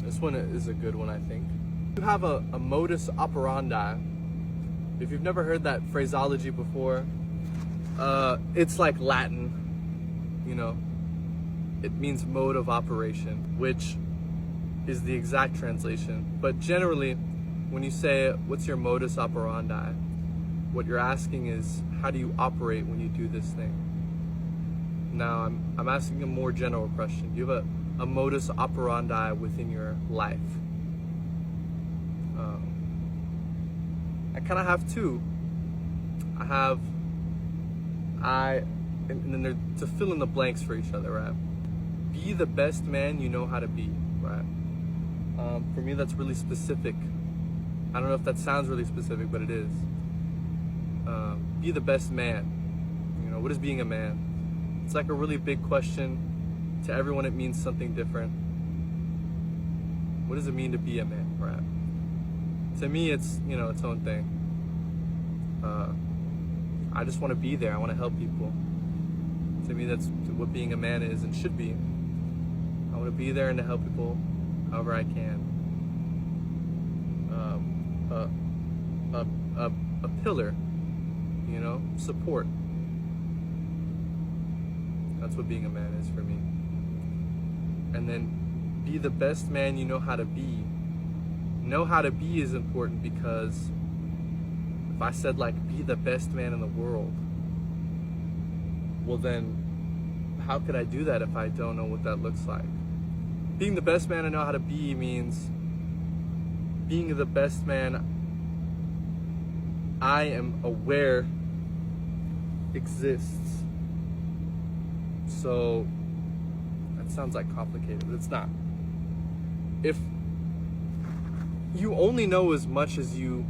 This one is a good one, I think. You have a modus operandi. If you've never heard that phraseology before, it's like Latin, you know. It means mode of operation, which is the exact translation. But generally, when you say, what's your modus operandi? What you're asking is, how do you operate when you do this thing? Now, I'm asking a more general question. Do you have a modus operandi within your life? I kind of have two. And then they're to fill in the blanks for each other, right? Be the best man you know how to be, right? For me, that's really specific. I don't know if that sounds really specific, but it is. Be the best man. You know, what is being a man? It's like a really big question. To everyone, it means something different. What does it mean to be a man, right? To me, it's, you know, its own thing. I just want to be there. I want to help people. To me, that's what being a man is and should be. I want to be there and to help people however I can. A pillar, you know, support. That's what being a man is for me. And then be the best man you know how to be. Know how to be is important because if I said like be the best man in the world, well then how could I do that if I don't know what that looks like? Being the best man I know how to be means being the best man I am aware exists. So that sounds like complicated, but it's not. If you only know as much as you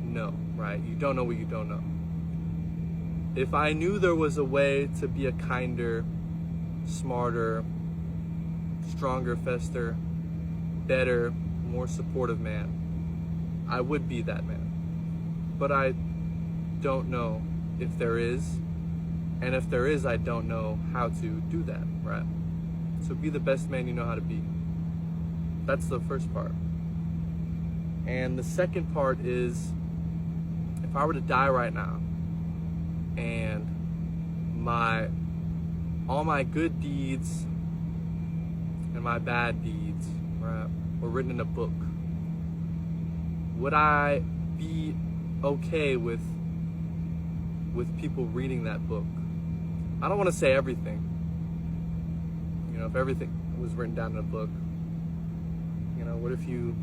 know, right? You don't know what you don't know. If I knew there was a way to be a kinder, smarter, stronger, faster, better, more supportive man, I would be that man. But I don't know if there is, and if there is, I don't know how to do that, right? So be the best man you know how to be. That's the first part. And the second part is, if I were to die right now, and all my good deeds and my bad deeds, right, were written in a book, would I be okay with people reading that book? I don't want to say everything. You know, if everything was written down in a book, you know, what if you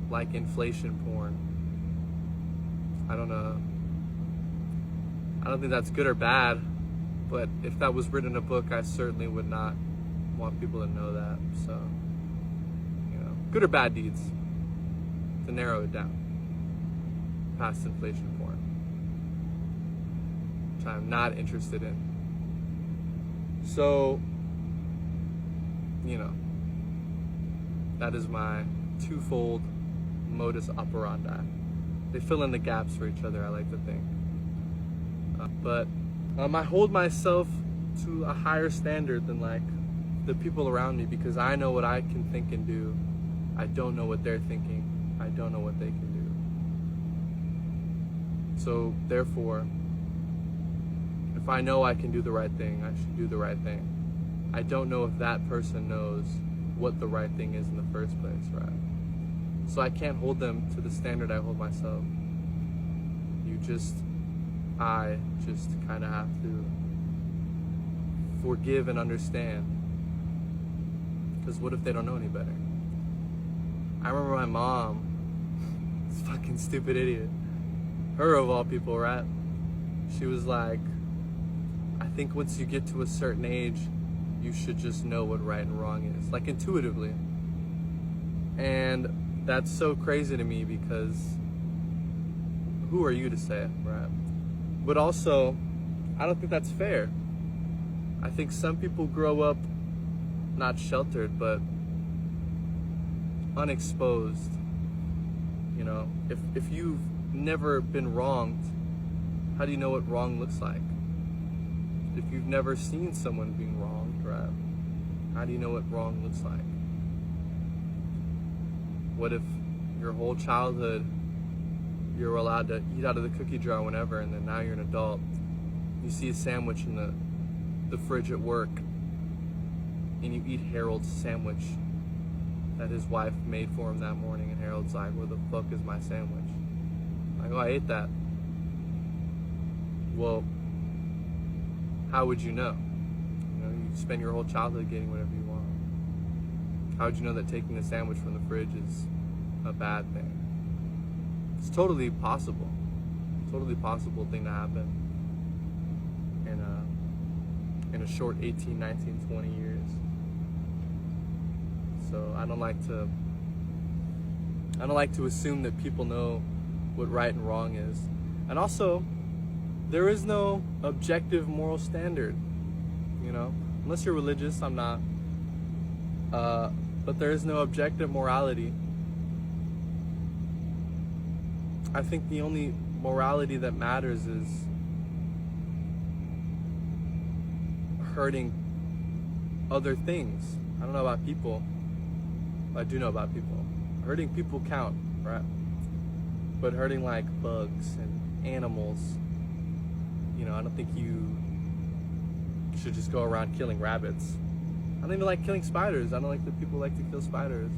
like inflation porn? I don't know. I don't think that's good or bad, but if that was written in a book, I certainly would not want people to know that. So, you know, good or bad deeds, to narrow it down, past inflation porn, which I'm not interested in. So, you know, that is my twofold modus operandi. They fill in the gaps for each other, I like to think. But I hold myself to a higher standard than like the people around me because I know what I can think and do. I don't know what they're thinking. I don't know what they can do. So therefore, if I know I can do the right thing, I should do the right thing. I don't know if that person knows what the right thing is in the first place, right? So I can't hold them to the standard I hold myself. I just kind of have to forgive and understand. Because what if they don't know any better? I remember my mom, this fucking stupid idiot, her of all people, right? She was like, I think once you get to a certain age, you should just know what right and wrong is, like intuitively. And that's so crazy to me because who are you to say it, right? But also, I don't think that's fair. I think some people grow up not sheltered, but unexposed. You know, if you've never been wronged, how do you know what wrong looks like? If you've never seen someone being wronged, right? How do you know what wrong looks like? What if your whole childhood you were allowed to eat out of the cookie jar whenever, and then now you're an adult, you see a sandwich in the fridge at work, and you eat Harold's sandwich that his wife made for him that morning, and Harold's like, where the fuck is my sandwich? Like, oh, I ate that. Well, how would you know? You spend your whole childhood getting whatever you want. How would you know that taking a sandwich from the fridge is a bad thing? It's totally possible. Totally possible thing to happen in a short 18, 19, 20 years. So I don't like to assume that people know what right and wrong is. And also, there is no objective moral standard, unless you're religious. I'm not, but there is no objective morality. I think the only morality that matters is hurting other things. I don't know about people, but I do know about people. Hurting people count, right? But hurting like bugs and animals, I don't think you should just go around killing rabbits. I don't even like killing spiders. I don't like that people like to kill spiders.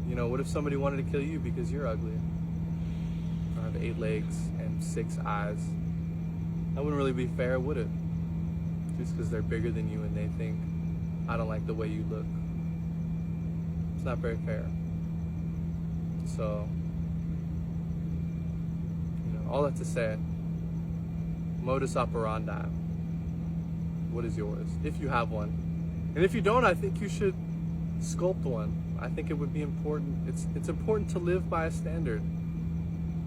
What if somebody wanted to kill you because you're ugly? I have 8 legs and 6 eyes. That wouldn't really be fair, would it? Just because they're bigger than you and they think, I don't like the way you look. It's not very fair. So, all that to say, modus operandi. What is yours? If you have one. And if you don't, I think you should sculpt one. I think it would be important. It's important to live by a standard.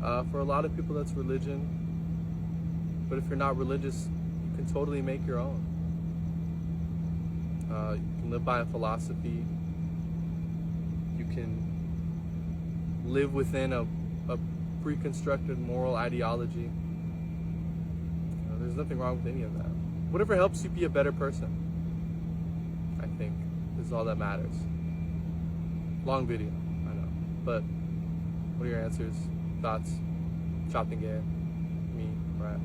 For a lot of people, that's religion. But if you're not religious, you can totally make your own. You can live by a philosophy. You can live within a pre-constructed moral ideology. There's nothing wrong with any of that. Whatever helps you be a better person, I think, is all that matters. Long video, I know. But what are your answers, thoughts? Chopping game, me, right?